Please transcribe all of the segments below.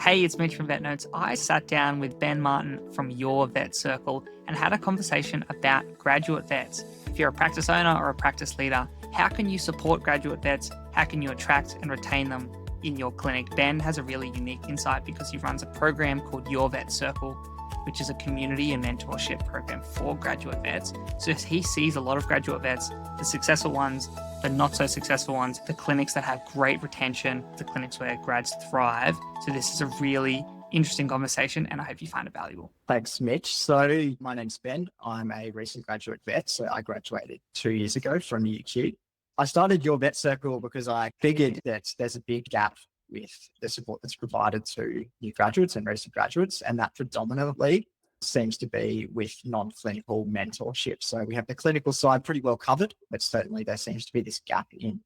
Hey, it's Mitch from Vet Notes. I sat down with Ben Martin from YourVetCircle and had a conversation about graduate vets. If you're a practice owner or a practice leader, how can you support graduate vets? How can you attract and retain them in your clinic? Ben has a really unique insight because he runs a program called YourVetCircle, which is a community and mentorship program for graduate vets. So he sees a lot of graduate vets, the successful ones, the not so successful ones, the clinics that have great retention, the clinics where grads thrive. So this is a really interesting conversation and I hope you find it valuable. Thanks, Mitch. So my name's Ben. I'm a recent graduate vet. So I graduated 2 years ago from UQ. I started Your Vet Circle because I figured that there's a big gap with the support that's provided to new graduates and recent graduates, and that predominantly seems to be with non-clinical mentorship. So we have the clinical side pretty well covered, but certainly there seems to be this gap in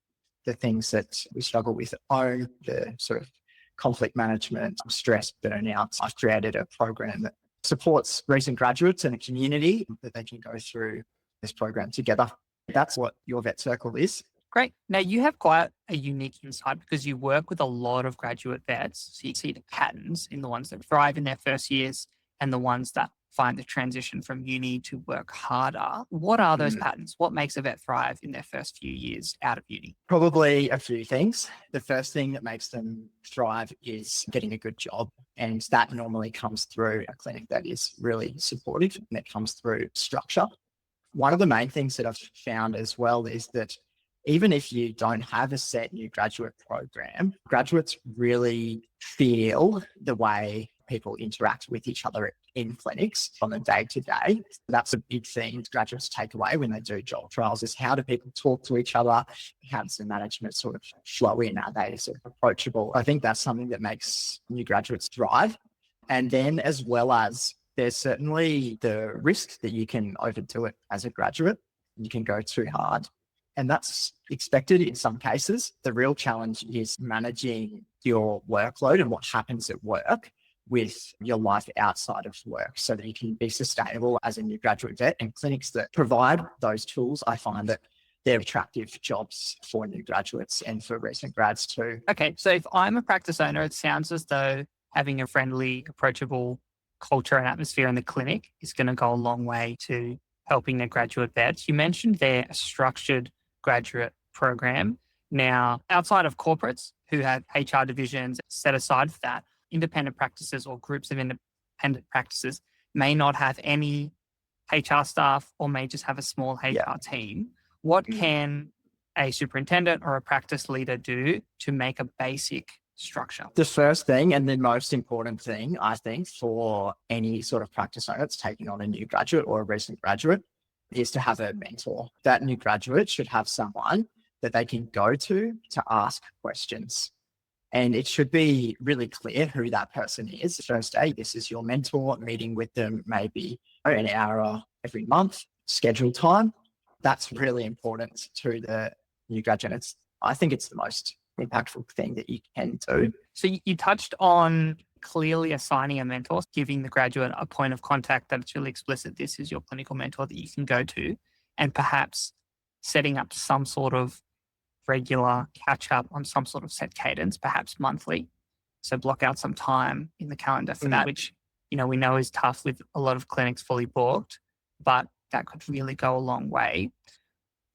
the things that we struggle with at home, the sort of conflict management, stress, burnout. I've created a program that supports recent graduates and a community that they can go through this program together. That's what Your Vet Circle is. Great. Now, you have quite a unique insight because you work with a lot of graduate vets. So you see the patterns in the ones that thrive in their first years and the ones that find the transition from uni to work harder. What are those patterns? What makes a vet thrive in their first few years out of uni? Probably a few things. The first thing that makes them thrive is getting a good job. And that normally comes through a clinic that is really supportive and that comes through structure. One of the main things that I've found as well is that even if you don't have a set new graduate program, graduates really feel the way people interact with each other in clinics on a day-to-day. That's a big thing graduates take away when they do job trials is how do people talk to each other? How does the management sort of flow in? Are they sort of approachable? I think that's something that makes new graduates thrive. And then as well as there's certainly the risk that you can overdo it as a graduate. You can go too hard. And that's expected in some cases. The real challenge is managing your workload and what happens at work with your life outside of work so that you can be sustainable as a new graduate vet. And clinics that provide those tools, I find that they're attractive jobs for new graduates and for recent grads too. Okay, so if I'm a practice owner, it sounds as though having a friendly, approachable culture and atmosphere in the clinic is going to go a long way to helping their graduate vets. You mentioned there a structured graduate program. Now, outside of corporates who have HR divisions set aside for that, independent practices or groups of independent practices may not have any HR staff or may just have a small HR team. What can a superintendent or a practice leader do to make a basic structure? The first thing and the most important thing, I think, for any sort of practice owner that's taking on a new graduate or a recent graduate is to have a mentor. That new graduate should have someone that they can go to ask questions. And it should be really clear who that person is. The first day, this is your mentor, meeting with them maybe an hour every month, scheduled time. That's really important to the new graduates. I think it's the most impactful thing that you can do. So you touched on clearly assigning a mentor, giving the graduate a point of contact that it's really explicit. This is your clinical mentor that you can go to, and perhaps setting up some sort of regular catch up on some sort of set cadence, perhaps monthly. So block out some time in the calendar for that, which, we know is tough with a lot of clinics fully booked, but that could really go a long way.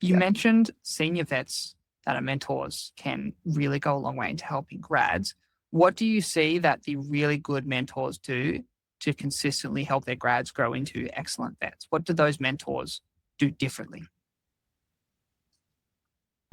You mentioned senior vets that are mentors can really go a long way into helping grads. What do you see that the really good mentors do to consistently help their grads grow into excellent vets? What do those mentors do differently?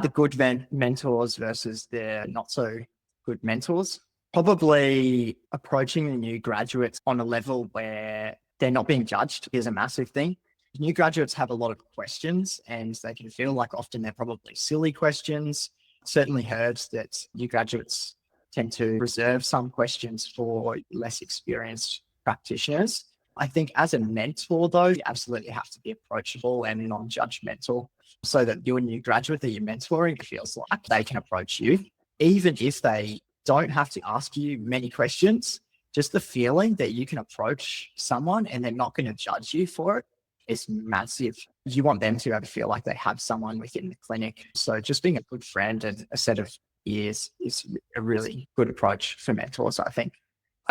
The good mentors versus the not so good mentors, probably approaching the new graduates on a level where they're not being judged is a massive thing. New graduates have a lot of questions and they can feel like often they're probably silly questions. Certainly heard that new graduates tend to reserve some questions for less experienced practitioners. I think as a mentor, though, you absolutely have to be approachable and non-judgmental so that your new graduate that you're mentoring feels like they can approach you, even if they don't have to ask you many questions. Just the feeling that you can approach someone and they're not going to judge you for it is massive. You want them to be able to feel like they have someone within the clinic. So just being a good friend and a set of ears is a really good approach for mentors, I think.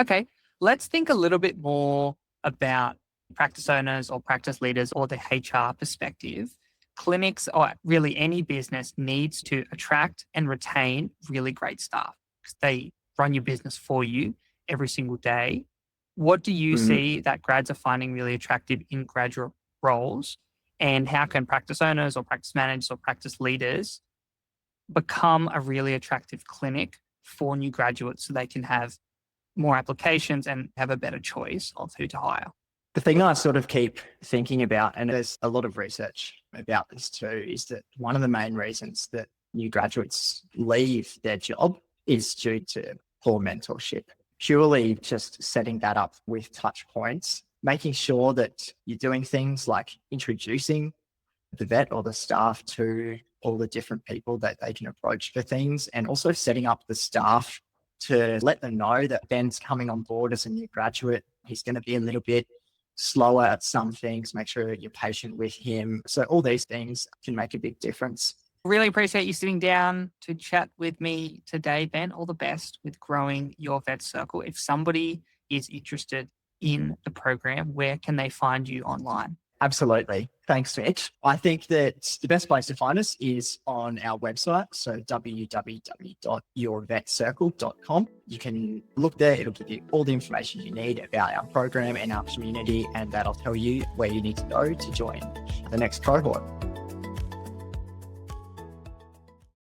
Okay, let's think a little bit more about practice owners or practice leaders or the HR perspective. Clinics or really any business needs to attract and retain really great staff because they run your business for you every single day. What do you Mhm. see that grads are finding really attractive in graduate roles? And how can practice owners or practice managers or practice leaders become a really attractive clinic for new graduates so they can have more applications and have a better choice of who to hire? The thing I sort of keep thinking about, and there's a lot of research about this too, is that one of the main reasons that new graduates leave their job is due to poor mentorship. Purely just setting that up with touch points, making sure that you're doing things like introducing the vet or the staff to all the different people that they can approach for things, and also setting up the staff to let them know that Ben's coming on board as a new graduate. He's going to be a little bit slower at some things. Make sure you're patient with him. So all these things can make a big difference. Really appreciate you sitting down to chat with me today, Ben. All the best with growing your vet circle. If somebody is interested in the program, where can they find you online? Absolutely. Thanks, Mitch. I think that the best place to find us is on our website. So www.YourVetCircle.com. You can look there. It'll give you all the information you need about our program and our community, and that'll tell you where you need to go to join the next cohort.